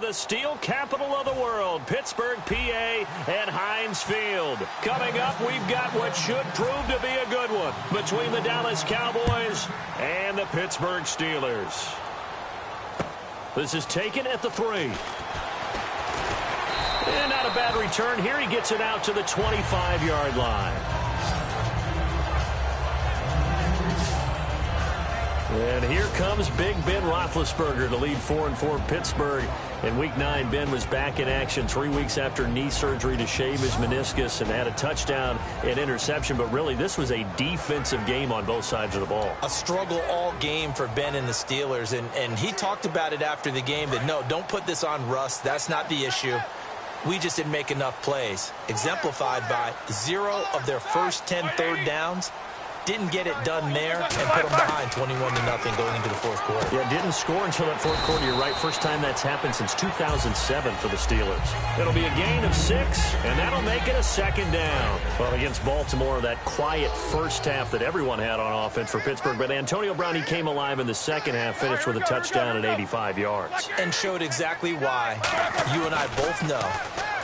The steel capital of the world, Pittsburgh, PA, and Heinz Field. Coming up, we've got what should prove to be a good one between the Dallas Cowboys and the Pittsburgh Steelers. This is taken at the 3. And not a bad return here. He gets it out to the 25-yard line. And here comes Big Ben Roethlisberger to lead 4-4 Pittsburgh. In Week 9, Ben was back in action 3 weeks after knee surgery to shave his meniscus and had a touchdown and interception. But really, this was a defensive game on both sides of the ball. A struggle all game for Ben and the Steelers. And he talked about it after the game that, no, don't put this on Russ. That's not the issue. We just didn't make enough plays. Exemplified by 0 of their first 10 third downs. Didn't get it done there and put them behind 21-0 going into the fourth quarter. Yeah, didn't score until that fourth quarter. You're right. First time that's happened since 2007 for the Steelers. It'll be a gain of 6, and that'll make it a second down. Well, against Baltimore, that quiet first half that everyone had on offense for Pittsburgh. But Antonio Brown, he came alive in the second half, finished with a touchdown at 85 yards. And showed exactly why you and I both know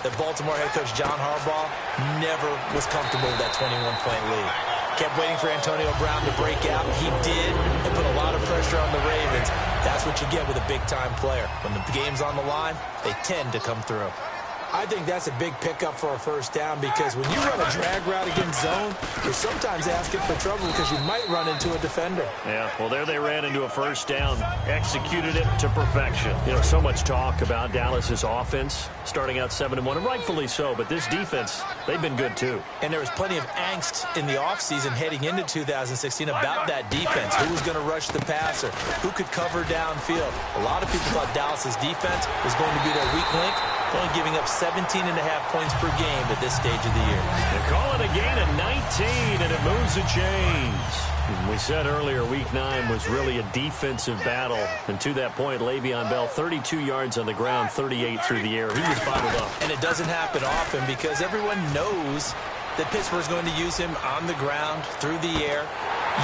that Baltimore head coach John Harbaugh never was comfortable with that 21-point lead. Kept waiting for Antonio Brown to break out. He did, and put a lot of pressure on the Ravens. That's what you get with a big-time player. When the game's on the line, they tend to come through. I think that's a big pickup for a first down because when you run a drag route against zone, you're sometimes asking for trouble because you might run into a defender. Yeah, well, there they ran into a first down, executed it to perfection. You know, so much talk about Dallas's offense starting out 7-1, and rightfully so, but this defense, they've been good too. And there was plenty of angst in the offseason heading into 2016 about that defense. Who was going to rush the passer? Who could cover downfield? A lot of people thought Dallas's defense was going to be their weak link, only giving up 17.5 points per game at this stage of the year. They call it a gain of 19, and it moves the chains. We said earlier Week 9 was really a defensive battle. And to that point, Le'Veon Bell, 32 yards on the ground, 38 through the air. He was bottled up. And it doesn't happen often because everyone knows that Pittsburgh's going to use him on the ground, through the air,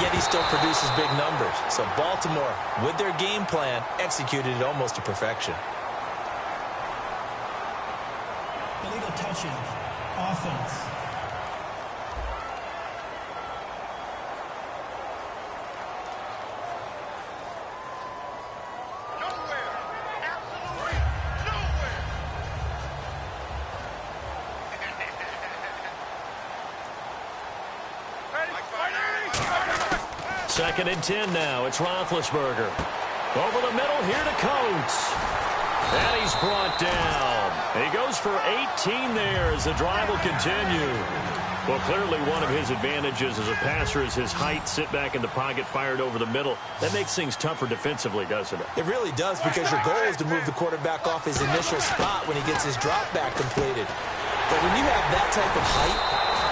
yet he still produces big numbers. So Baltimore, with their game plan, executed it almost to perfection. Illegal touching. Offense. Nowhere. Absolutely nowhere. Second and 10 now. It's Roethlisberger. Over the middle here to Coates. And he's brought down. He goes for 18 there as the drive will continue. Well, clearly one of his advantages as a passer is his height. Sit back in the pocket, fired over the middle. That makes things tougher defensively, doesn't it? It really does because your goal is to move the quarterback off his initial spot when he gets his drop back completed. But when you have that type of height,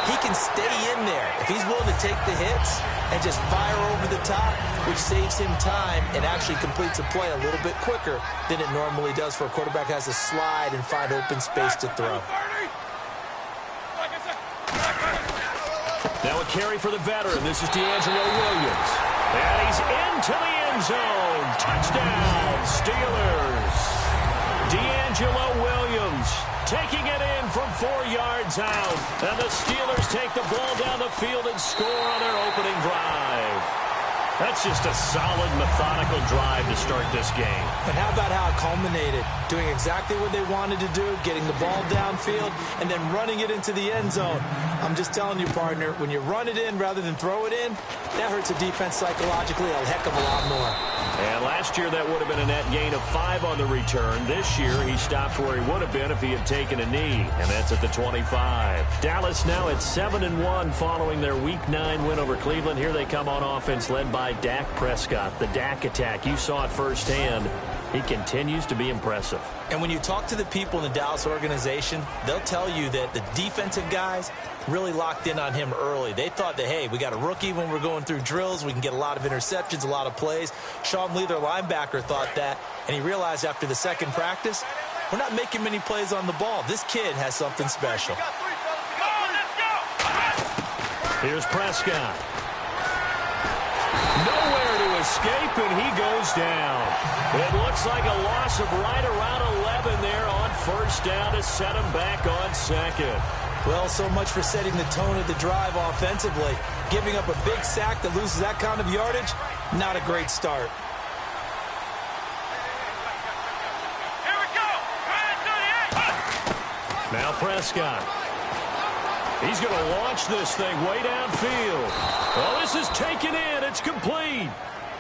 he can stay in there if he's willing to take the hits and just fire over the top, which saves him time and actually completes a play a little bit quicker than it normally does for a quarterback who has to slide and find open space to throw. Now a carry for the veteran. This is D'Angelo Williams. And he's into the end zone. Touchdown, Steelers. D'Angelo Williams taking it in from 4 yards out. And the Steelers take the ball down the field and score on their opening drive. That's just a solid, methodical drive to start this game. And how about how it culminated? Doing exactly what they wanted to do, getting the ball downfield, and then running it into the end zone. I'm just telling you, partner, when you run it in rather than throw it in, that hurts a defense psychologically a heck of a lot more. And last year, that would have been a net gain of 5 on the return. This year, he stopped where he would have been if he had taken a knee, and that's at the 25. Dallas now at 7-1 following their Week 9 win over Cleveland. Here they come on offense led by Dak Prescott. The Dak attack, you saw it firsthand. He continues to be impressive. And when you talk to the people in the Dallas organization, they'll tell you that the defensive guys really locked in on him early. They thought that, hey, we got a rookie when we're going through drills. We can get a lot of interceptions, a lot of plays. Sean Lee, their linebacker, thought that, and he realized after the second practice, we're not making many plays on the ball. This kid has something special. Here's Prescott. Nowhere to escape, and he goes down. It looks like a loss of right around 11 there on first down to set him back on second. Well, so much for setting the tone of the drive offensively. Giving up a big sack that loses that kind of yardage, not a great start. Here we go. Now Prescott. He's going to launch this thing way downfield. Well, this is taken in. It's complete.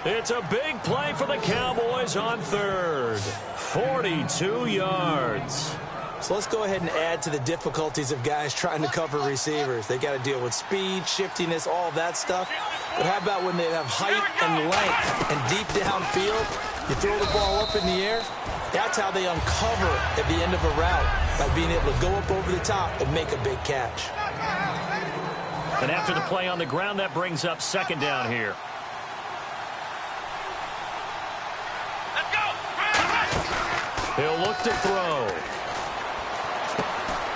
It's a big play for the Cowboys on third. 42 yards. So let's go ahead and add to the difficulties of guys trying to cover receivers. They got to deal with speed, shiftiness, all that stuff. But how about when they have height and length and deep downfield? You throw the ball up in the air. That's how they uncover at the end of a route, by being able to go up over the top and make a big catch. And after the play on the ground, that brings up second down here. Let's go. He'll look to throw.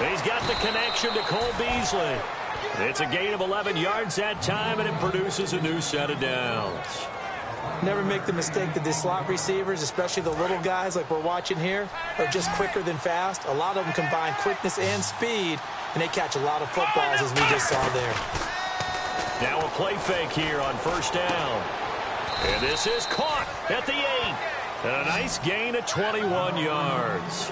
He's got the connection to Cole Beasley. It's a gain of 11 yards that time, and it produces a new set of downs. Never make the mistake that the slot receivers, especially the little guys like we're watching here, are just quicker than fast. A lot of them combine quickness and speed, and they catch a lot of footballs, as we just saw there. Now a play fake here on first down. And this is caught at the 8. And a nice gain of 21 yards.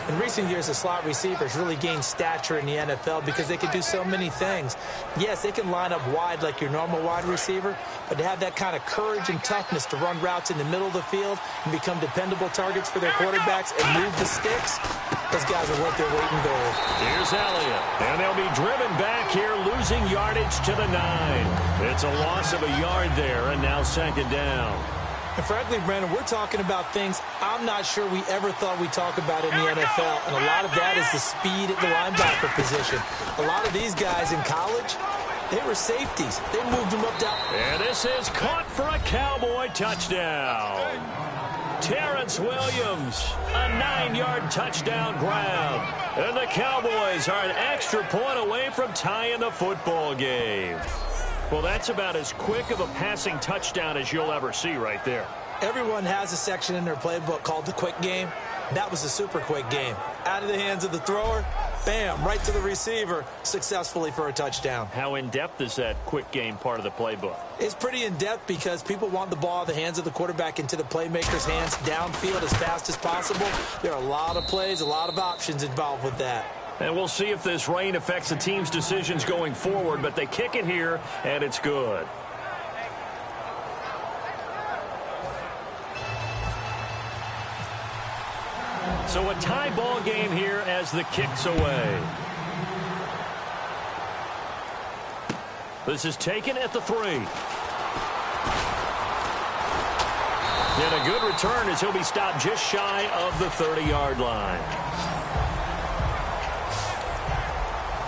In recent years, the slot receivers really gained stature in the NFL because they can do so many things. Yes, they can line up wide like your normal wide receiver, but to have that kind of courage and toughness to run routes in the middle of the field and become dependable targets for their quarterbacks and move the sticks, those guys are worth their weight in gold. Here's Elliott, and they'll be driven back here, losing yardage to the 9. It's a loss of a yard there, and now second down. And frankly, Brandon, we're talking about things I'm not sure we ever thought we'd talk about in the NFL. And a lot of that is the speed at the linebacker position. A lot of these guys in college, they were safeties. They moved them up down. And this is caught for a Cowboy touchdown. Terrence Williams, a 9-yard touchdown grab. And the Cowboys are an extra point away from tying the football game. Well, that's about as quick of a passing touchdown as you'll ever see right there. Everyone has a section in their playbook called the quick game. That was a super quick game. Out of the hands of the thrower, bam, right to the receiver, successfully for a touchdown. How in-depth is that quick game part of the playbook? It's pretty in-depth because people want the ball out of the hands of the quarterback into the playmaker's hands downfield as fast as possible. There are a lot of plays, a lot of options involved with that. And we'll see if this rain affects the team's decisions going forward, but they kick it here, and it's good. So a tie ball game here as the kick's away. This is taken at the 3. And a good return as he'll be stopped just shy of the 30-yard line.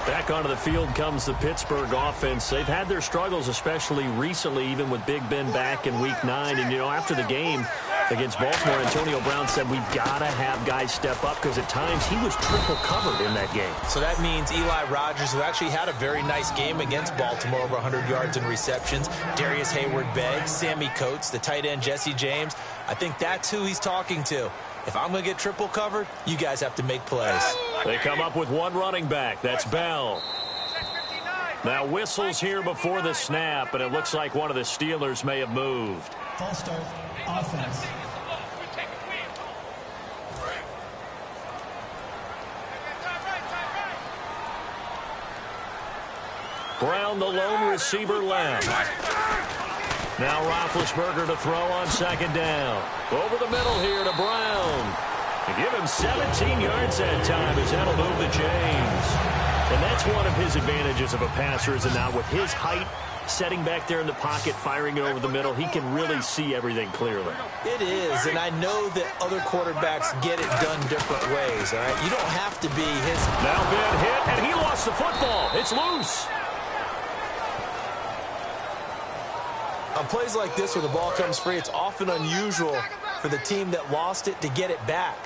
Back onto the field comes the Pittsburgh offense. They've had their struggles, especially recently, even with Big Ben back in Week 9. And, you know, after the game against Baltimore, Antonio Brown said we've got to have guys step up because at times he was triple covered in that game. So that means Eli Rogers, who actually had a very nice game against Baltimore, over 100 yards in receptions, Darius Hayward-Begg, Sammy Coates, the tight end Jesse James. I think that's who he's talking to. If I'm going to get triple covered, you guys have to make plays. They come up with one running back. That's Bell. Now whistles here before the snap, and it looks like one of the Steelers may have moved. False start, offense. Brown, the lone receiver, left. Now Roethlisberger to throw on second down. Over the middle here to Brown. And give him 17 yards that time as that'll move the chains. And that's one of his advantages of a passer, is it not? With his height, setting back there in the pocket, firing it over the middle, he can really see everything clearly. It is, and I know that other quarterbacks get it done different ways, all right? You don't have to be his... Now Ben hit, and he lost the football. It's loose. On plays like this where the ball comes free, it's often unusual for the team that lost it to get it back.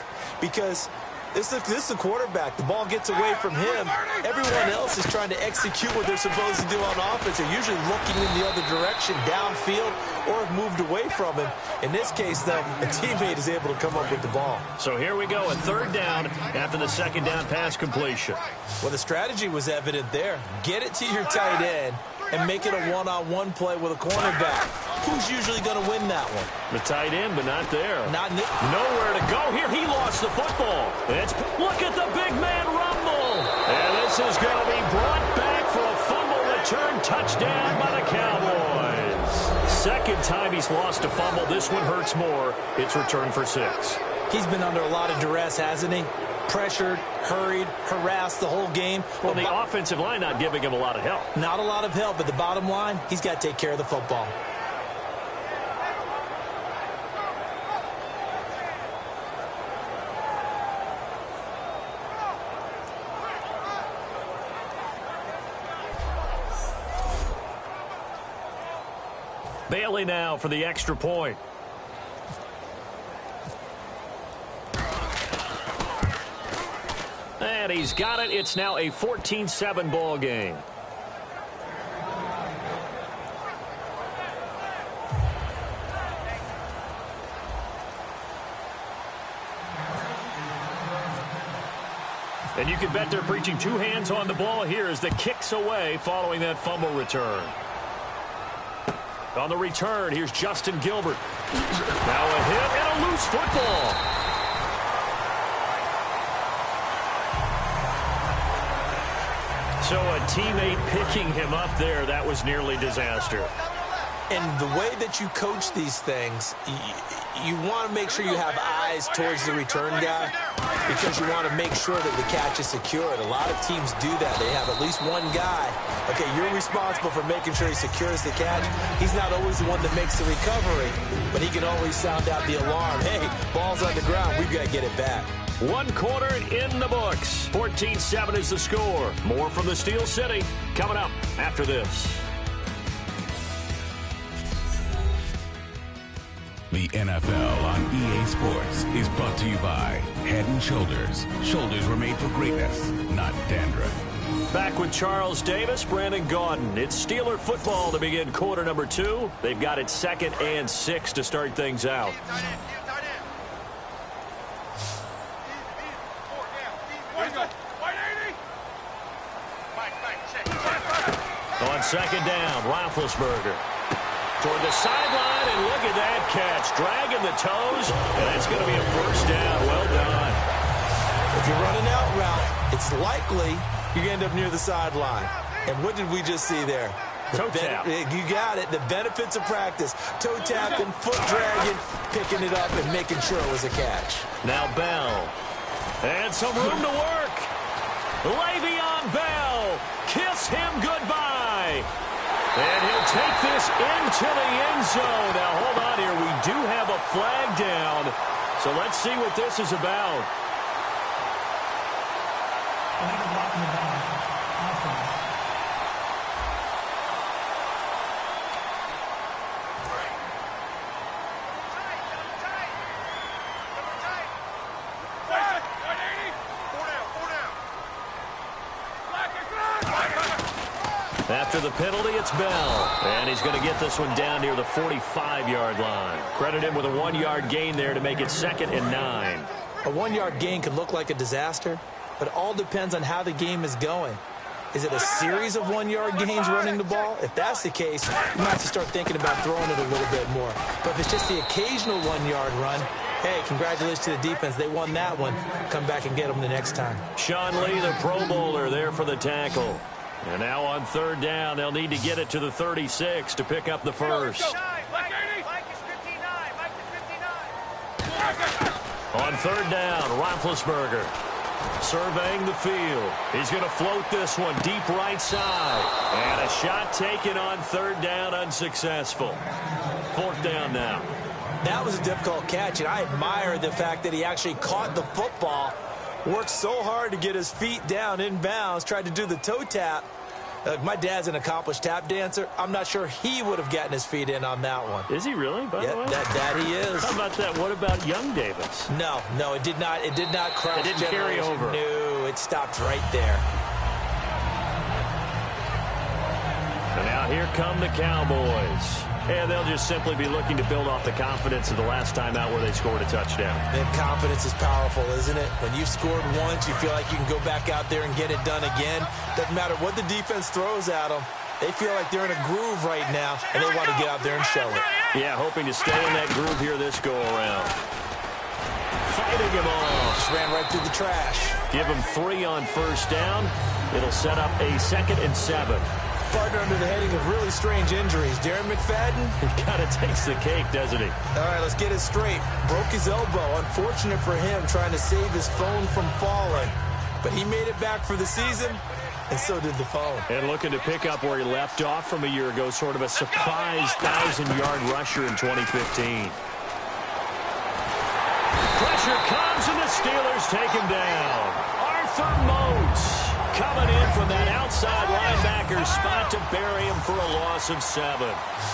Because This is the quarterback. The ball gets away from him. Everyone else is trying to execute what they're supposed to do on offense. They're usually looking in the other direction, downfield, or have moved away from him. In this case, though, a teammate is able to come up with the ball. So here we go, a third down after the second down pass completion. Well, the strategy was evident there. Get it to your tight end and make it a one-on-one play with a cornerback. Who's usually going to win that one? The tight end, but not there. Nowhere to go here. He lost the football. Look at the big man rumble. And this is going to be brought back for a fumble return touchdown by the Cowboys. Second time he's lost a fumble. This one hurts more. It's returned for 6. He's been under a lot of duress, hasn't he? Pressured, hurried, harassed the whole game. Well, the offensive line not giving him a lot of help. Not a lot of help, but the bottom line, he's got to take care of the football. Bailey now for the extra point. And he's got it. It's now a 14-7 ball game. And you can bet they're preaching 2 hands on the ball here as the kick's away following that fumble return. On the return, here's Justin Gilbert. Now a hit and a loose football. So a teammate picking him up there, that was nearly disaster. And the way that you coach these things, you want to make sure you have eyes towards the return guy because you want to make sure that the catch is secured. A lot of teams do that. They have at least one guy. Okay, you're responsible for making sure he secures the catch. He's not always the one that makes the recovery, but he can always sound out the alarm. Hey, ball's on the ground. We've got to get it back. 1 quarter in the books. 14-7 is the score. More from the Steel City coming up after this. The NFL on EA Sports is brought to you by Head & Shoulders. Shoulders were made for greatness, not dandruff. Back with Charles Davis, Brandon Gaudin. It's Steeler football to begin quarter number 2. They've got it 2nd and 6 to start things out. On 2nd down, Roethlisberger. Toward the sideline, and look at that catch. Dragging the toes, and that's going to be a first down. Well done. If you're running out route, it's likely you're going to end up near the sideline. And what did we just see there? Toe tap. You got it. The benefits of practice. Toe tapping, foot dragging, picking it up, and making sure it was a catch. Now Bell. And some room to work. Le'Veon Bell. Kiss him goodbye. And he'll take this into the end zone. Now, hold on here. We do have a flag down. So let's see what this is about. After the penalty, it's Bell. And he's going to get this one down near the 45-yard line. Credit him with a 1-yard gain there to make it 2nd and 9. A 1-yard gain could look like a disaster, but it all depends on how the game is going. Is it a series of 1-yard gains running the ball? If that's the case, you might have to start thinking about throwing it a little bit more. But if it's just the occasional 1-yard run, hey, congratulations to the defense. They won that one. Come back and get them the next time. Sean Lee, the Pro Bowler, there for the tackle. And now on 3rd down, they'll need to get it to the 36 to pick up the first. On 3rd down, Roethlisberger surveying the field. He's going to float this one deep right side. And a shot taken on 3rd down, unsuccessful. 4th down now. That was a difficult catch, and I admire the fact that he actually caught the football, worked so hard to get his feet down inbounds, tried to do the toe tap, My dad's an accomplished tap dancer. I'm not sure he would have gotten his feet in on that one. Is he really, by the way? That he is. How about that? What about young Davis? No, it did not. It did not cross. It didn't carry over. No, it stopped right there. And now here come the Cowboys. And they'll just simply be looking to build off the confidence of the last time out where they scored a touchdown. And confidence is powerful, isn't it? When you've scored once, you feel like you can go back out there and get it done again. Doesn't matter what the defense throws at them. They feel like they're in a groove right now, and they want to get out there and show it. Yeah, hoping to stay in that groove here this go-around. Fighting him off. Just ran right through the trash. Give him 3 on first down. It'll set up a 2nd and 7. Partner under the heading of really strange injuries. Darren McFadden. He kind of takes the cake, doesn't he? All right, let's get it straight. Broke his elbow. Unfortunate for him, trying to save his phone from falling. But he made it back for the season, and so did the phone. And looking to pick up where he left off from a year ago, sort of a surprise 1,000-yard rusher in 2015. Pressure comes, and the Steelers take him down. Arthur Moats coming in from that outside linebacker spot to bury him for a loss of 7.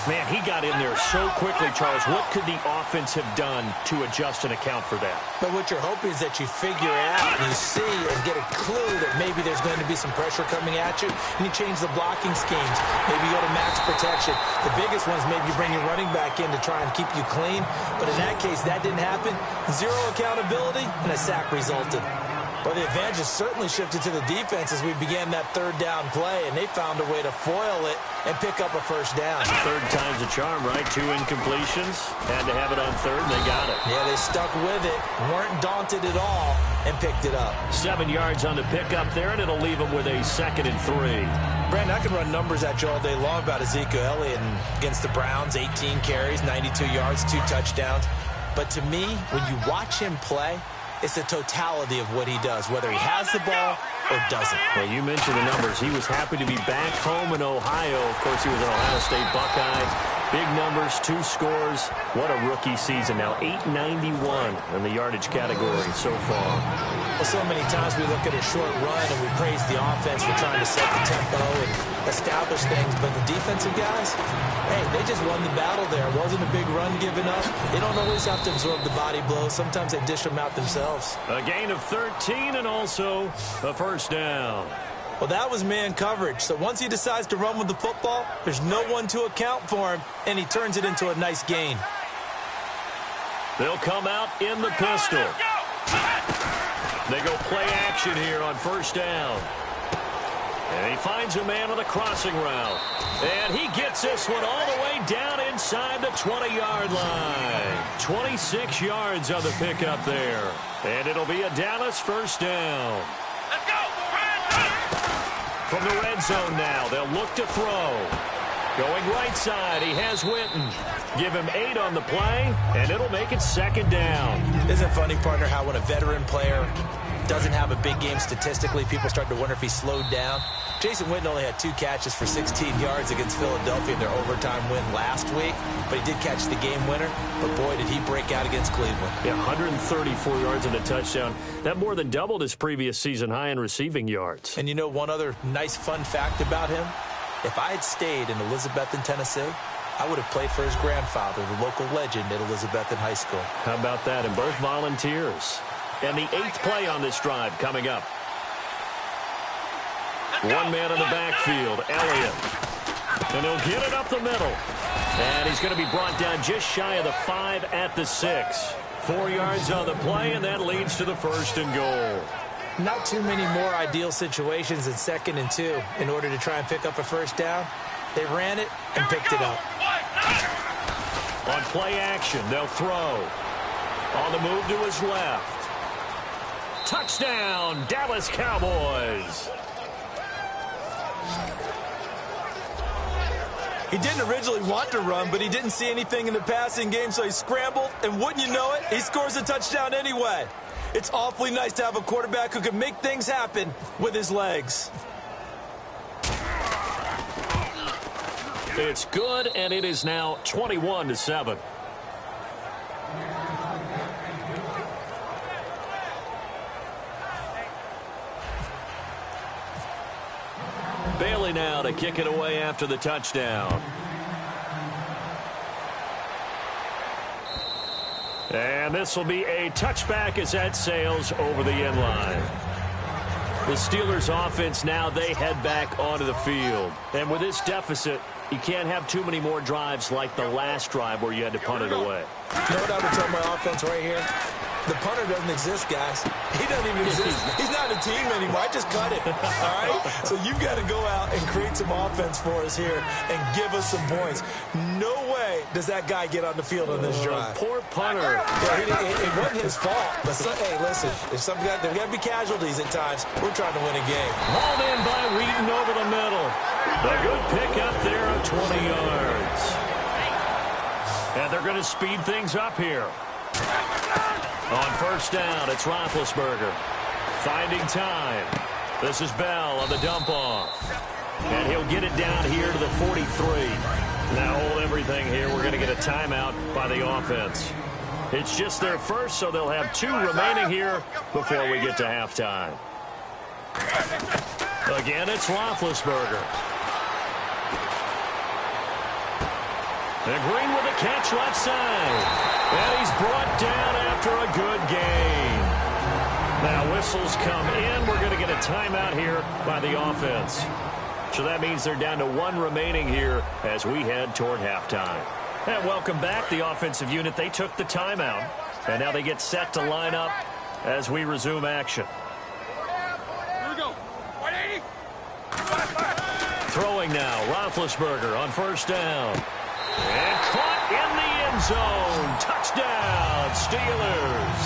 Man, he got in there so quickly, Charles. What could the offense have done to adjust and account for that? But what you're hoping is that you figure out and you see and get a clue that maybe there's going to be some pressure coming at you, and you change the blocking schemes. Maybe you go to max protection. The biggest one is maybe you bring your running back in to try and keep you clean. But in that case, that didn't happen. 0 accountability, and a sack resulted. Well, the advantage has certainly shifted to the defense as we began that 3rd down play, and they found a way to foil it and pick up a first down. 3rd time's a charm, right? 2 incompletions. Had to have it on 3rd, and they got it. Yeah, they stuck with it, weren't daunted at all, and picked it up. 7 yards on the pickup there, and it'll leave them with a 2nd and 3. Brandon, I can run numbers at you all day long about Ezekiel Elliott and against the Browns. 18 carries, 92 yards, 2 touchdowns. But to me, when you watch him play, it's the totality of what he does, whether he has the ball or doesn't. Well, you mentioned the numbers. He was happy to be back home in Ohio. Of course, he was an Ohio State Buckeye. Big numbers, 2 scores. What a rookie season now. 891 in the yardage category so far. Well, so many times we look at a short run and we praise the offense for trying to set the tempo and establish things. But the defensive guys, hey, they just won the battle there. It wasn't a big run given up. They don't always have to absorb the body blows. Sometimes they dish them out themselves. A gain of 13 and also a first down. Well, that was man coverage. So once he decides to run with the football, there's no one to account for him, and he turns it into a nice gain. They'll come out in the pistol. They go play action here on first down. And he finds a man on the crossing route. And he gets this one all the way down inside the 20-yard line. 26 yards on the pickup there. And it'll be a Dallas first down. Let's go! From the red zone now, they'll look to throw. Going right side, he has Witten. Give him 8 on the play, and it'll make it 2nd down. Isn't it funny, partner, how when a veteran player doesn't have a big game statistically, people start to wonder if he slowed down? Jason Witten only had 2 catches for 16 yards against Philadelphia in their overtime win last week, but he did catch the game winner. But boy, did he break out against Cleveland. Yeah, 134 yards and a touchdown. That more than doubled his previous season high in receiving yards. And you know one other nice fun fact about him? If I had stayed in Elizabethton, Tennessee, I would have played for his grandfather, the local legend at Elizabethton High School. How about that? And both volunteers. And the 8th play on this drive coming up. One man in the backfield, Elliott. And he'll get it up the middle. And he's going to be brought down just shy of the 5 at the 6. 4 yards on the play, and that leads to the 1st and goal. Not too many more ideal situations than 2nd and 2 in order to try and pick up a first down. They ran it and picked it up. On play action, they'll throw. On the move to his left. Touchdown, Dallas Cowboys. He didn't originally want to run, but he didn't see anything in the passing game, so he scrambled, and wouldn't you know it, he scores a touchdown anyway. It's awfully nice to have a quarterback who can make things happen with his legs. It's good, and it is now 21-7. Bailey now to kick it away after the touchdown. And this will be a touchback as that sails over the end line. The Steelers offense now, they head back onto the field. And with this deficit, you can't have too many more drives like the last drive where you had to punt it away. You know what I would tell my offense right here? The punter doesn't exist, guys. He doesn't even exist. He's not a team anymore. I just cut it. All right? So you've got to go out and create some offense for us here and give us some points. No way does that guy get on the field on this drive. Poor punter. Yeah, it wasn't his fault. But hey, listen, there's got to be casualties at times. We're trying to win a game. Hauled in by Wheaton over the middle. A good pick up there of 20 yards. And they're going to speed things up here. On first down, it's Roethlisberger. Finding time. This is Bell on the dump-off. And he'll get it down here to the 43. Now hold everything here. We're going to get a timeout by the offense. It's just their first, so they'll have 2 remaining here before we get to halftime. Again, it's Roethlisberger. And Green with a catch left side. And he's brought down after a good gain. Now whistles come in. We're going to get a timeout here by the offense. So that means they're down to 1 remaining here as we head toward halftime. And welcome back, the offensive unit. They took the timeout. And now they get set to line up as we resume action. Here we go. 180. Throwing now, Roethlisberger on first down. And caught in the end zone. Touchdown, Steelers.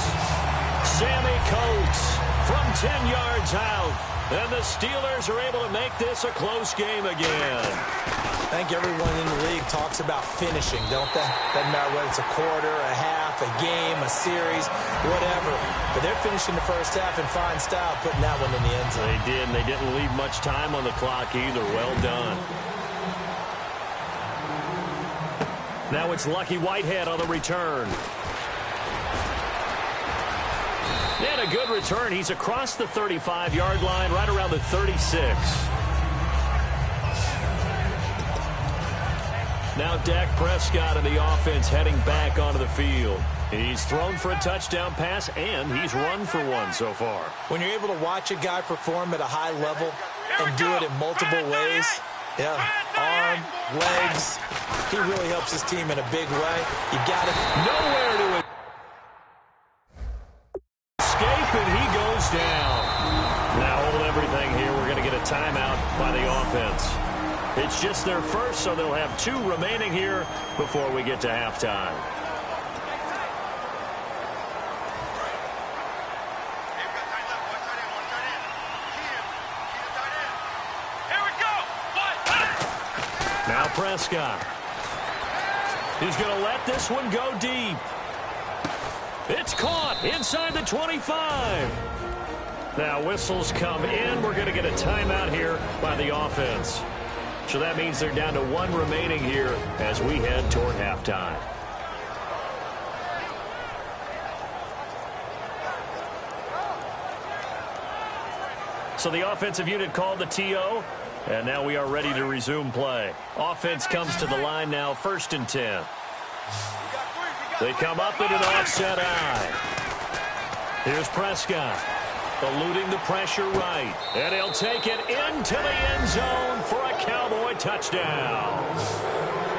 Sammy Coates from 10 yards out. And the Steelers are able to make this a close game again. I think everyone in the league talks about finishing, don't they? Doesn't matter whether it's a quarter, a half, a game, a series, whatever. But they're finishing the first half in fine style, putting that one in the end zone. They did, and they didn't leave much time on the clock either. Well done. Now it's Lucky Whitehead on the return. And a good return. He's across the 35-yard line, right around the 36. Now Dak Prescott and the offense heading back onto the field. He's thrown for a touchdown pass, and he's run for one so far. When you're able to watch a guy perform at a high level and do it in multiple ways, yeah, arm, legs, he really helps his team in a big way. You got it. Nowhere to escape, and he goes down. Now hold everything here. We're going to get a timeout by the offense. It's just their first, so they'll have 2 remaining here before we get to halftime. Now Prescott. He's going to let this one go deep. It's caught inside the 25. Now whistles come in. We're going to get a timeout here by the offense. So that means they're down to 1 remaining here as we head toward halftime. So the offensive unit called the TO. And now we are ready to resume play. Offense comes to the line now, 1st and 10. They come up in an offset eye. Here's Prescott, eluding the pressure right. And he'll take it into the end zone for a Cowboy touchdown.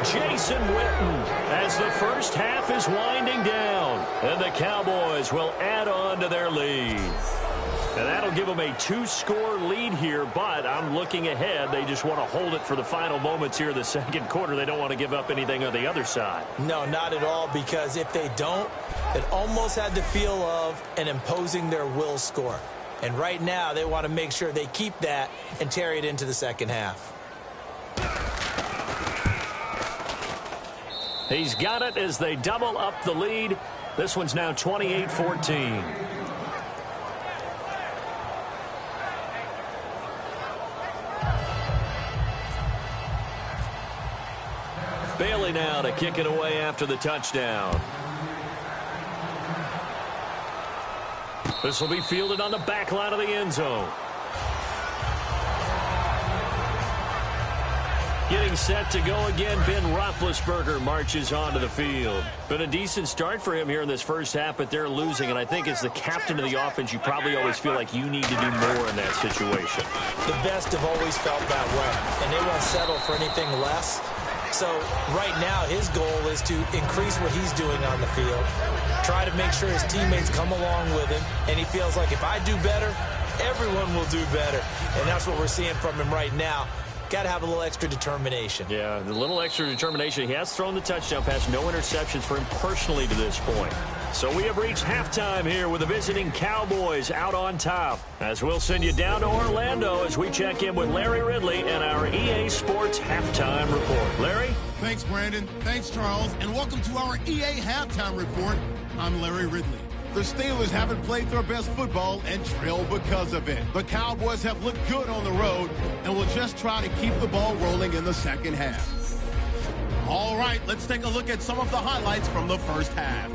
Jason Witten as the first half is winding down. And the Cowboys will add on to their lead. And that'll give them a 2-score lead here, but I'm looking ahead. They just want to hold it for the final moments here in the second quarter. They don't want to give up anything on the other side. No, not at all, because if they don't, it almost had the feel of an imposing their will score. And right now, they want to make sure they keep that and carry it into the second half. He's got it as they double up the lead. This one's now 28-14. Bailey now to kick it away after the touchdown. This will be fielded on the back line of the end zone. Getting set to go again, Ben Roethlisberger marches onto the field. Been a decent start for him here in this first half, but they're losing. And I think as the captain of the offense, you probably always feel like you need to do more in that situation. The best have always felt that way, and they won't settle for anything less. So right now, his goal is to increase what he's doing on the field, try to make sure his teammates come along with him, and he feels like if I do better, everyone will do better. And that's what we're seeing from him right now. Got to have a little extra determination. Yeah, a little extra determination. He has thrown the touchdown pass. No interceptions for him personally to this point. So we have reached halftime here with the visiting Cowboys out on top. As we'll send you down to Orlando as we check in with Larry Ridley and our EA Sports Halftime Report. Larry? Thanks, Brandon. Thanks, Charles. And welcome to our EA Halftime Report. I'm Larry Ridley. The Steelers haven't played their best football and trail because of it. The Cowboys have looked good on the road and will just try to keep the ball rolling in the second half. All right, let's take a look at some of the highlights from the first half.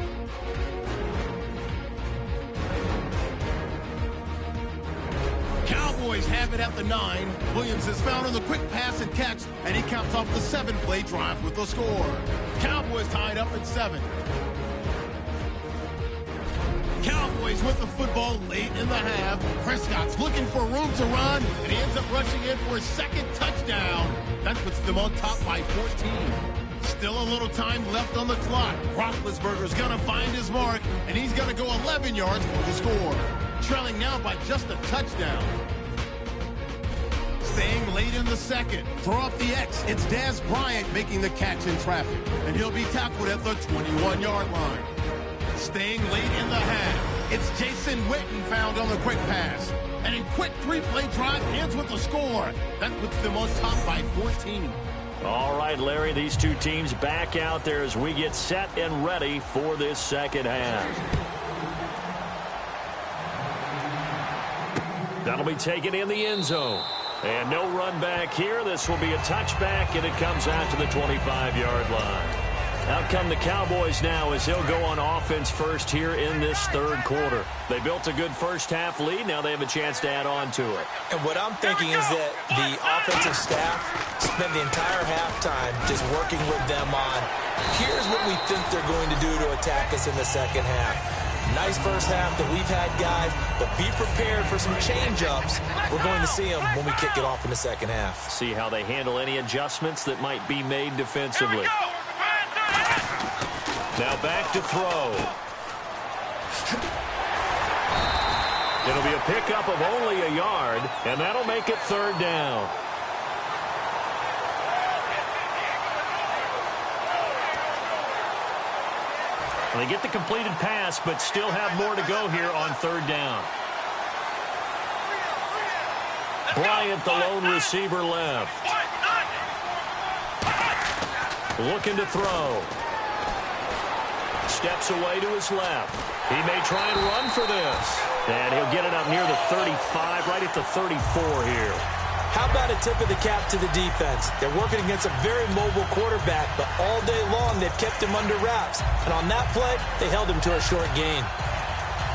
Cowboys have it at the 9. Williams is found on the quick pass and catch, and he caps off the 7-play drive with the score. Cowboys tied up at 7. Cowboys with the football late in the half. Prescott's looking for room to run, and he ends up rushing in for his second touchdown. That puts them on top by 14. Still a little time left on the clock. Roethlisberger's going to find his mark, and he's going to go 11 yards for the score. Trailing now by just a touchdown. Staying late in the second. Throw up the X. It's Dez Bryant making the catch in traffic, and he'll be tackled at the 21-yard line. Staying late in the half, it's Jason Witten found on the quick pass. And a quick 3-play drive ends with a score. That puts them on top by 14. All right, Larry, these two teams back out there as we get set and ready for this second half. That'll be taken in the end zone. And no run back here. This will be a touchback, and it comes out to the 25-yard line. Out come the Cowboys now as he'll go on offense first here in this third quarter. They built a good first half lead. Now they have a chance to add on to it. And what I'm thinking is that the offensive staff spent the entire halftime just working with them on, here's what we think they're going to do to attack us in the second half. Nice first half that we've had, guys, but be prepared for some change-ups. We're going to see them when we kick it off in the second half. See how they handle any adjustments that might be made defensively. Now back to throw. It'll be a pickup of only a yard, and that'll make it third down. They get the completed pass, but still have more to go here on third down. Bryant, the lone receiver, left. Looking to throw. Steps away to his left. He may try and run for this. And he'll get it up near the 35, right at the 34 here. How about a tip of the cap to the defense? They're working against a very mobile quarterback, but all day long they've kept him under wraps. And on that play, they held him to a short gain.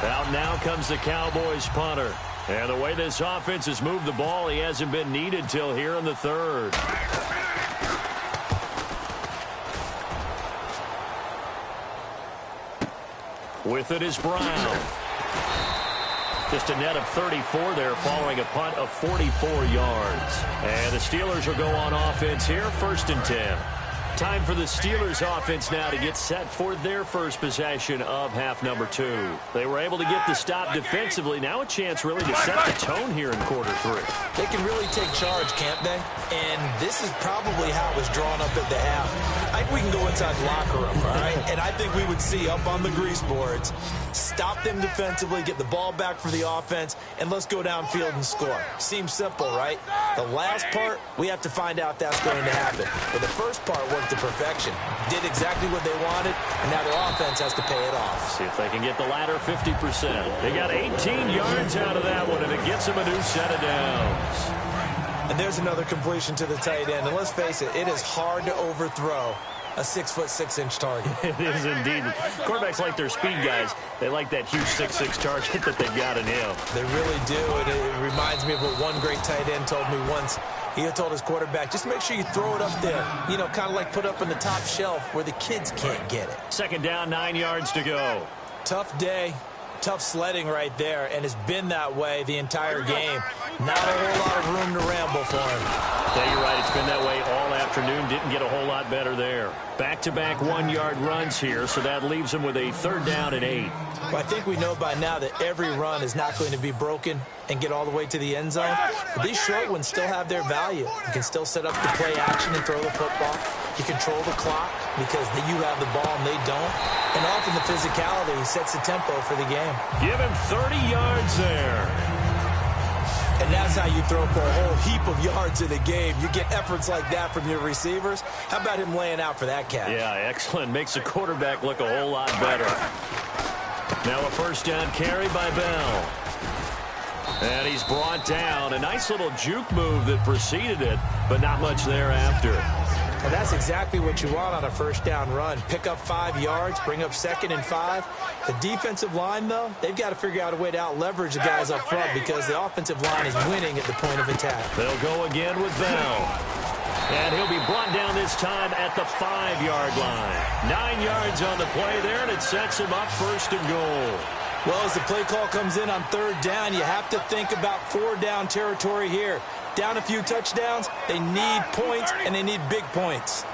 Out now comes the Cowboys punter. And the way this offense has moved the ball, he hasn't been needed till here in the third. With it is Brown. Just a net of 34 there following a punt of 44 yards. And the Steelers will go on offense here, 1st and 10. Time for the Steelers offense now to get set for their first possession of half number 2. They were able to get the stop defensively. Now a chance really to set the tone here in quarter 3. They can really take charge, can't they? And this is probably how it was drawn up at the half. I think we can go inside the locker room, all right? And I think we would see up on the grease boards, stop them defensively, get the ball back for the offense, and let's go downfield and score. Seems simple, right? The last part, we have to find out that's going to happen. But the first part worked to perfection. Did exactly what they wanted, and now their offense has to pay it off. See if they can get the latter 50%. They got 18 yards out of that one, and it gets them a new set of downs. And there's another completion to the tight end. And let's face it, it is hard to overthrow a 6'6" target. It is indeed. Quarterbacks like their speed guys. They like that huge 6'6" target that they've got in him. They really do, and it reminds me of what one great tight end told me once. He had told his quarterback, just make sure you throw it up there. You know, kind of like put up on the top shelf where the kids can't get it. Second down, 9 yards to go. Tough day, tough sledding right there, and it's been that way the entire game. Not a whole lot of room to ramble for him. Yeah, you're right. It's been that way all afternoon. Didn't get a whole lot better there. Back-to-back 1-yard runs here, so that leaves him with a 3rd down and 8. Well, I think we know by now that every run is not going to be broken and get all the way to the end zone. But these short ones still have their value. You can still set up the play action and throw the football. You control the clock because you have the ball and they don't. And often the physicality sets the tempo for the game. Give him 30 yards there. And that's how you throw for a whole heap of yards in a game. You get efforts like that from your receivers. How about him laying out for that catch? Yeah, excellent. Makes the quarterback look a whole lot better. Now a 1st down carry by Bell. And he's brought down. A nice little juke move that preceded it, but not much thereafter. And that's exactly what you want on a 1st down run. Pick up 5 yards, bring up 2nd and 5. The defensive line, though, they've got to figure out a way to out-leverage the guys up front because the offensive line is winning at the point of attack. They'll go again with Bell. And he'll be brought down this time at the 5-yard line. 9 yards on the play there, and it sets him up 1st and goal. Well, as the play call comes in on 3rd down, you have to think about 4-down territory here. Down a few touchdowns, they need points, and they need big points.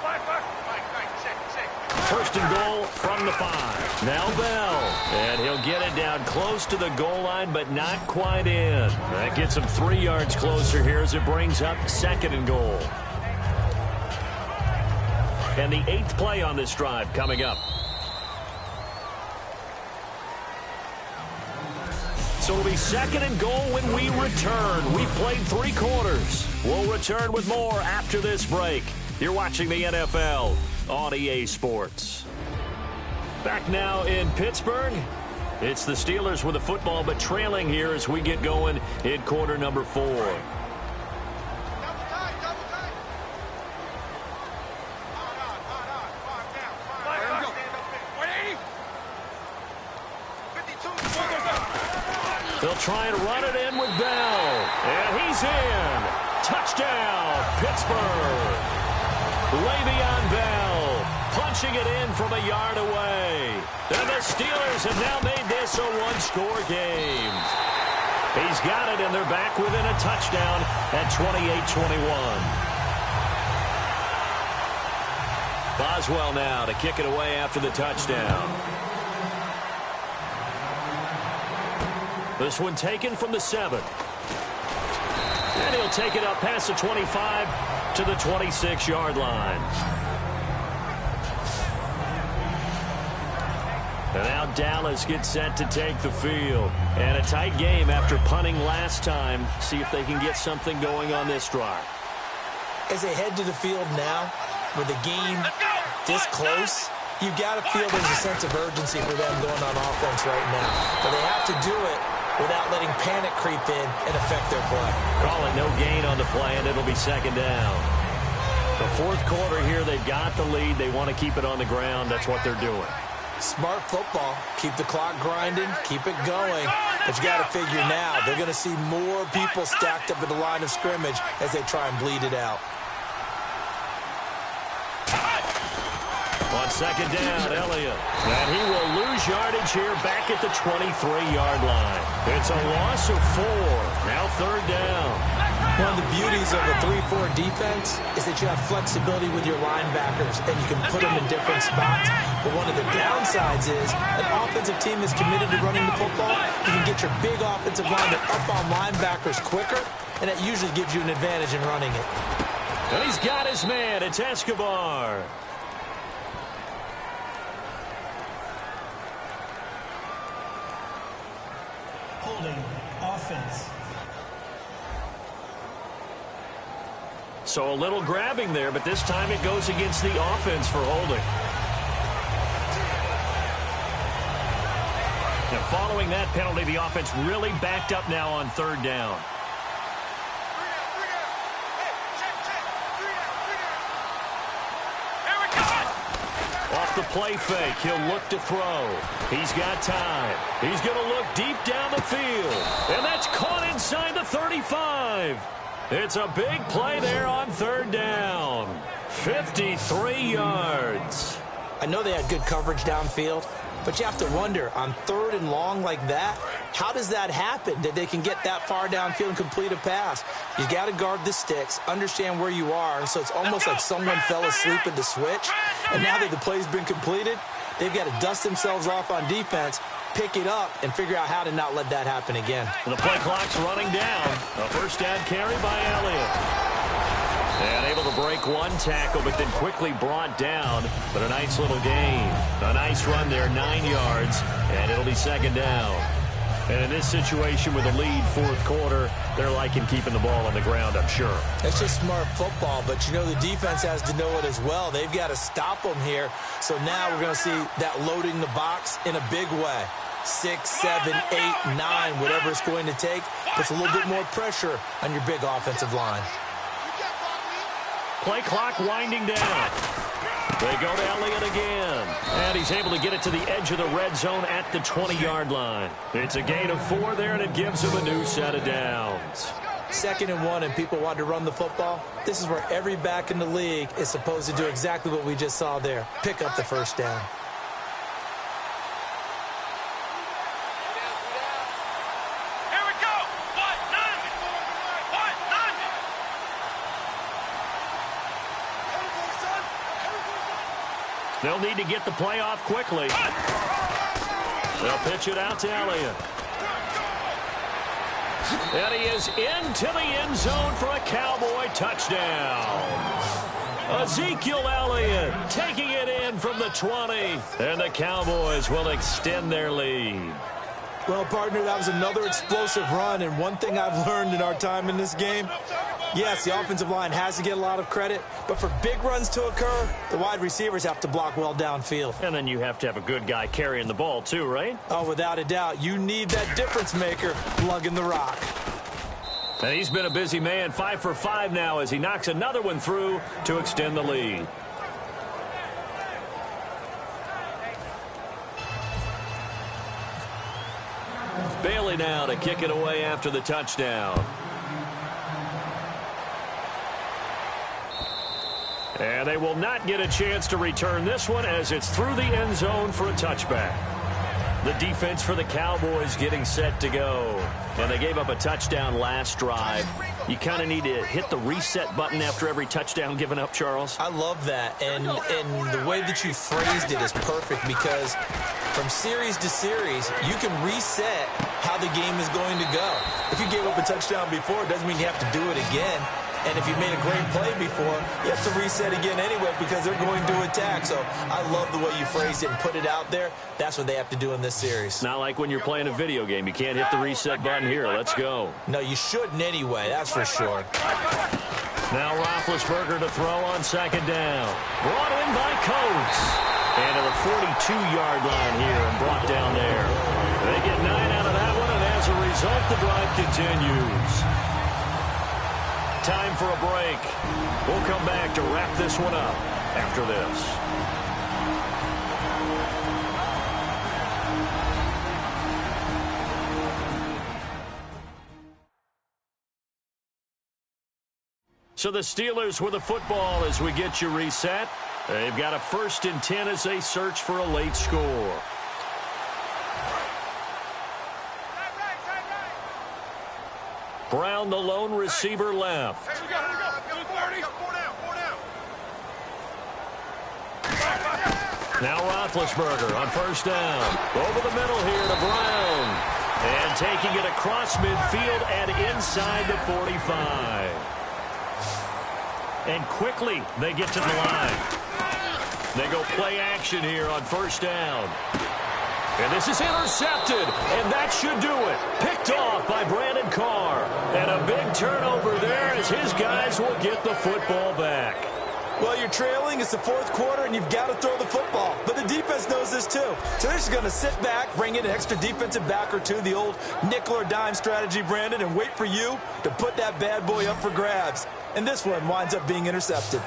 1st and goal from the 5. Now Bell. And he'll get it down close to the goal line, but not quite in. That gets him 3 yards closer here as it brings up 2nd and goal. And the 8th play on this drive coming up. So it'll be 2nd and goal when we return. We've played 3 quarters. We'll return with more after this break. You're watching the NFL on EA Sports. Back now in Pittsburgh. It's the Steelers with the football, but trailing here as we get going in quarter number 4. They'll try and run it in with Bell. And he's in. Touchdown, Pittsburgh. Le'Veon Bell punching it in from a yard away. And the Steelers have now made this a 1-score game. He's got it, and they're back within a touchdown at 28-21. Boswell now to kick it away after the touchdown. This one taken from the 7. And he'll take it up past the 25 to the 26-yard line. And now Dallas gets set to take the field. And a tight game after punting last time. See if they can get something going on this drive. As they head to the field now, with the game this close, you've got to feel there's a sense of urgency for them going on offense right now. But they have to do it without letting panic creep in and affect their play. Call it no gain on the play, and it'll be 2nd down. The 4th quarter here, they've got the lead. They want to keep it on the ground. That's what they're doing. Smart football. Keep the clock grinding. Keep it going. But you got to figure now, they're going to see more people stacked up at the line of scrimmage as they try and bleed it out. On 2nd down, Elliott. And he will lose yardage here back at the 23-yard line. It's a loss of 4. Now 3rd down. One of the beauties of a 3-4 defense is that you have flexibility with your linebackers, and you can put them in different spots. But one of the downsides is an offensive team that's committed to running the football, you can get your big offensive lineman up on linebackers quicker, and that usually gives you an advantage in running it. And he's got his man. It's Escobar. Holding offense. So a little grabbing there, but this time it goes against the offense for holding. Now following that penalty, the offense really backed up now on 3rd down. the play fake. He'll look to throw. He's got time. He's going to look deep down the field. And that's caught inside the 35. It's a big play there on third down. 53 yards. I know they had good coverage downfield, but you have to wonder, on third and long like that, how does that happen, that they can get that far downfield and complete a pass? You got to guard the sticks, understand where you are, and so it's almost like someone fell asleep at the switch, and now that the play's been completed, they've got to dust themselves off on defense, pick it up, and figure out how to not let that happen again. The play clock's running down. A first down carry by Elliott. And able to break one tackle, but then quickly brought down. But a nice little gain. A nice run there, 9 yards, and it'll be second down. And in this situation with a lead fourth quarter, they're liking keeping the ball on the ground, I'm sure. It's just smart football, but you know the defense has to know it as well. They've got to stop them here. So now we're going to see that loading the box in a big way. 6, 7, 8, 9, whatever it's going to take, puts a little bit more pressure on your big offensive line. Play clock winding down. They go to Elliott again. And he's able to get it to the edge of the red zone at the 20-yard line. It's a gain of 4 there, and it gives him a new set of downs. 2nd and 1, and people want to run the football. This is where every back in the league is supposed to do exactly what we just saw there. Pick up the first down. They'll need to get the play off quickly. They'll pitch it out to Elliott. And he is into the end zone for a Cowboy touchdown. Ezekiel Elliott taking it in from the 20. And the Cowboys will extend their lead. Well, partner, that was another explosive run, and one thing I've learned in our time in this game, yes, the offensive line has to get a lot of credit, but for big runs to occur, the wide receivers have to block well downfield. And then you have to have a good guy carrying the ball too, right? Oh, without a doubt. You need that difference maker lugging the rock. And he's been a busy man, 5 for 5 now as he knocks another one through to extend the lead. Bailey now to kick it away after the touchdown. And they will not get a chance to return this one as it's through the end zone for a touchback. The defense for the Cowboys getting set to go. And they gave up a touchdown last drive. You kind of need to hit the reset button after every touchdown given up, Charles. I love that. And the way that you phrased it is perfect because from series to series, you can reset how the game is going to go. If you gave up a touchdown before, it doesn't mean you have to do it again. And if you made a great play before, you have to reset again anyway because they're going to attack. So I love the way you phrased it and put it out there. That's what they have to do in this series. Not like when you're playing a video game. You can't hit the reset button here. Let's go. No, you shouldn't anyway. That's for sure. Now Roethlisberger to throw on second down. Brought in by Coates. And to the 42-yard line here and brought down there. They get 9 out of that one, and as a result, the drive continues. Time for a break. We'll come back to wrap this one up after this. So the Steelers with the football as we get you reset. They've got a 1st and 10 as they search for a late score. Brown, the lone receiver, left. Here we go. 40. Now Roethlisberger on first down. Over the middle here to Brown. And taking it across midfield and inside the 45. And quickly they get to the line. They go play action here on first down. And this is intercepted, and that should do it. Picked off by Brandon Carr. And a big turnover there as his guys will get the football back. Well, you're trailing. It's the 4th quarter, and you've got to throw the football. But the defense knows this, too. So they're just going to sit back, bring in an extra defensive back or two, the old nickel or dime strategy, Brandon, and wait for you to put that bad boy up for grabs. And this one winds up being intercepted.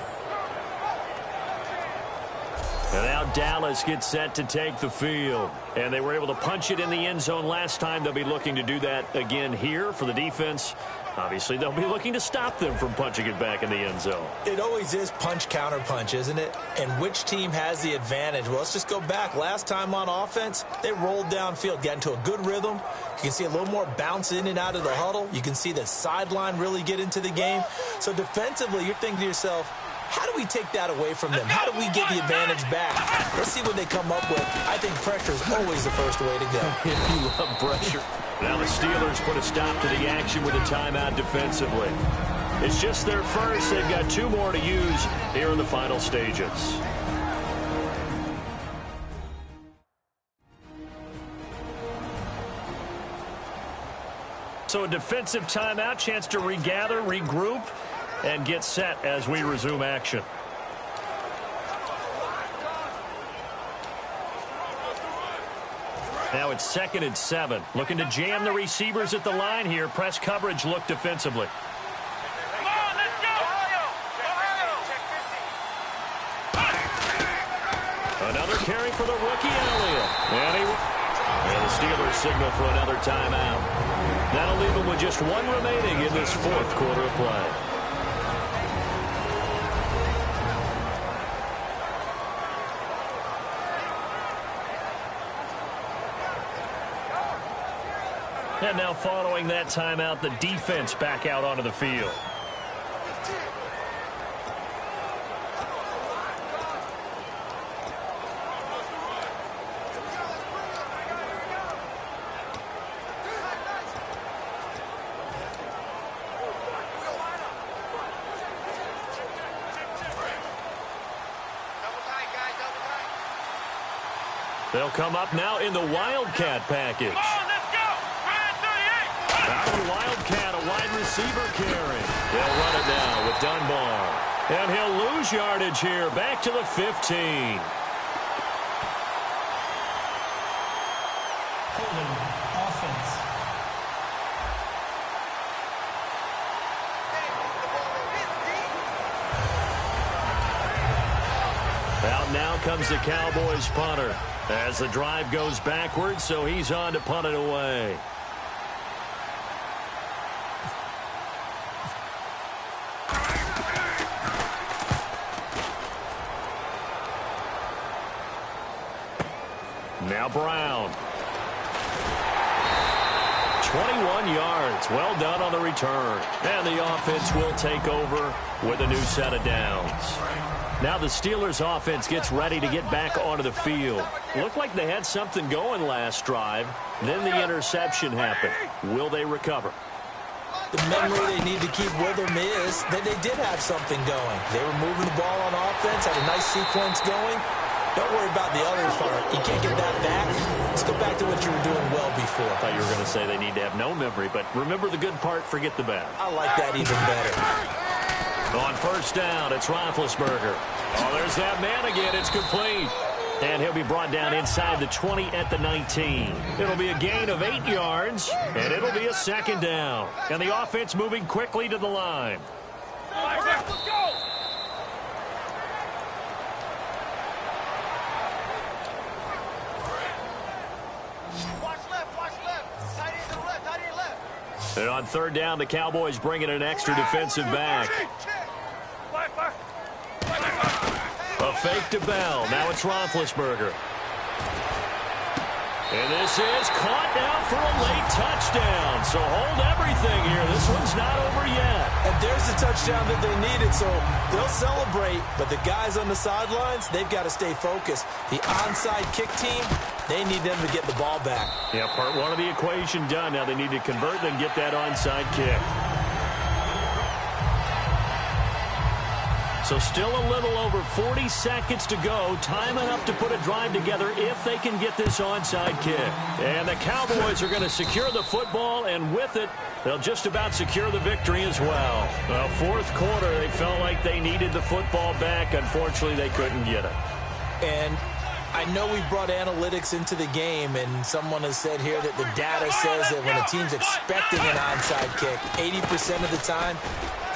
And now Dallas gets set to take the field. And they were able to punch it in the end zone last time. They'll be looking to do that again here for the defense. Obviously, they'll be looking to stop them from punching it back in the end zone. It always is punch-counter-punch, isn't it? And which team has the advantage? Well, let's just go back. Last time on offense, they rolled downfield, got into a good rhythm. You can see a little more bounce in and out of the huddle. You can see the sideline really get into the game. So defensively, you're thinking to yourself, how do we take that away from them? How do we get the advantage back? Let's see what they come up with. I think pressure is always the first way to go. If you love pressure. Now the Steelers put a stop to the action with a timeout defensively. It's just their first. They've got 2 more to use here in the final stages. So a defensive timeout, chance to regather, regroup, and get set as we resume action. Now it's 2nd and 7. Looking to jam the receivers at the line here. Press coverage look defensively. Come on, let's go! Another carry for the rookie Elliott. And the Steelers signal for another timeout. That'll leave them with just 1 remaining in this 4th quarter of play. And now following that timeout, the defense back out onto the field. They'll come up now in the Wildcat package. Out of the Wildcat, a wide receiver carry. They'll run it now with Dunbar. And he'll lose yardage here, back to the 15. Holding offense. Out now comes the Cowboys punter as the drive goes backwards, so he's on to punt it away. Now Brown. 21 yards. Well done on the return. And the offense will take over with a new set of downs. Now the Steelers offense gets ready to get back onto the field. Looked like they had something going last drive. Then the interception happened. Will they recover? The memory they need to keep with them is that they did have something going. They were moving the ball on offense, had a nice sequence going. Don't worry about the other part. You can't get that back. Let's go back to what you were doing well before. I thought you were going to say they need to have no memory, but remember the good part, forget the bad. I like that even better. On first down, it's Roethlisberger. Oh, there's that man again. It's complete. And he'll be brought down inside the 20 at the 19. It'll be a gain of 8 yards, and it'll be a 2nd down. And the offense moving quickly to the line. Let's go! And on 3rd down, the Cowboys bringing an extra defensive back. A fake to Bell. Now it's Roethlisberger. And this is caught now for a late touchdown. So hold everything here. This one's not over yet. And there's the touchdown that they needed, so they'll celebrate. But the guys on the sidelines, they've got to stay focused. The onside kick team, they need them to get the ball back. Yeah, part 1 of the equation done. Now they need to convert and get that onside kick. So still a little over 40 seconds to go. Time enough to put a drive together if they can get this onside kick. And the Cowboys are going to secure the football, and with it, they'll just about secure the victory as well. The 4th quarter, they felt like they needed the football back. Unfortunately, they couldn't get it. And I know we brought analytics into the game, and someone has said here that the data says that when a team's expecting an onside kick, 80% of the time,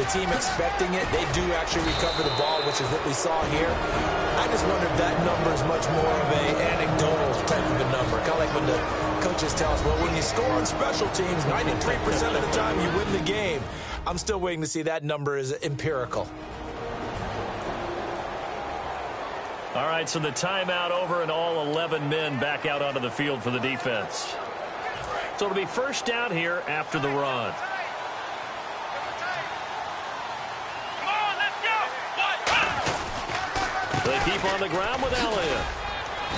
the team expecting it, they do actually recover the ball, which is what we saw here. I just wonder if that number is much more of an anecdotal type of a number. Kind of like when the coaches tell us, well, when you score on special teams, 93% of the time you win the game. I'm still waiting to see that number is empirical. All right, so the timeout over and all 11 men back out onto the field for the defense. So it'll be first down here after the run. They keep on the ground with Elliott.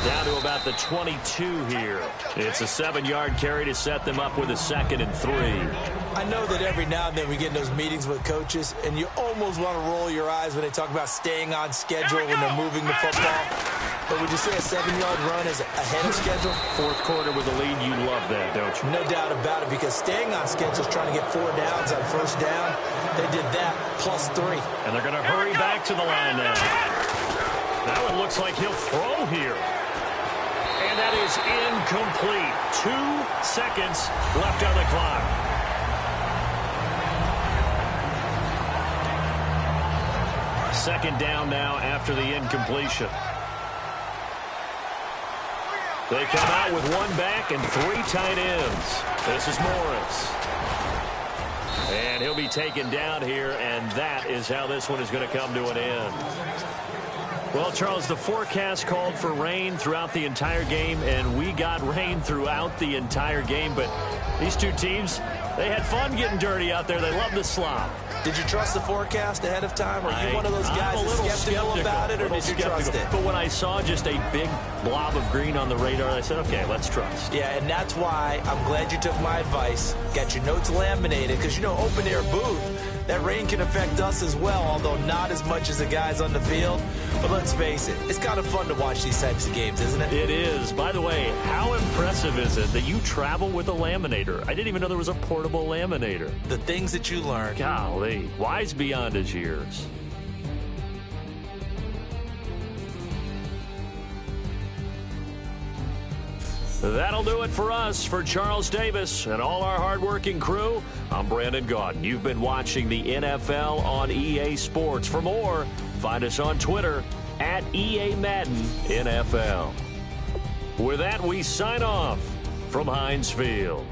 Down to about the 22 here. It's a 7-yard carry to set them up with a 2nd and 3. I know that every now and then we get in those meetings with coaches, and you almost want to roll your eyes when they talk about staying on schedule when they're moving the football. But would you say a 7-yard run is ahead of schedule? Fourth quarter with a lead, you love that, don't you? No doubt about it, because staying on schedule is trying to get 4 downs on first down. They did that plus 3. And they're going to hurry back to the line now. That one looks like he'll throw here. And that is incomplete. 2 seconds left on the clock. Second down now after the incompletion. They come out with 1 back and 3 tight ends. This is Morris. And he'll be taken down here, and that is how this one is going to come to an end. Well, Charles, the forecast called for rain throughout the entire game, and we got rain throughout the entire game. But these two teams, they had fun getting dirty out there. They love the slop. Did you trust the forecast ahead of time? Are you one of those guys that's skeptical about it, or did you trust it? But when I saw just a big blob of green on the radar, I said, okay, let's trust. Yeah, and that's why I'm glad you took my advice. Got your notes laminated, because, you know, open-air booth, that rain can affect us as well, although not as much as the guys on the field. But let's face it, it's kind of fun to watch these types of games, isn't it? It is. By the way, how impressive is it that you travel with a laminator? I didn't even know there was a portable laminator. The things that you learn. Golly, wise beyond his years. That'll do it for us. For Charles Davis and all our hardworking crew, I'm Brandon Gaudin. You've been watching the NFL on EA Sports. For more, find us on Twitter at EA Madden NFL. With that, we sign off from Heinz Field.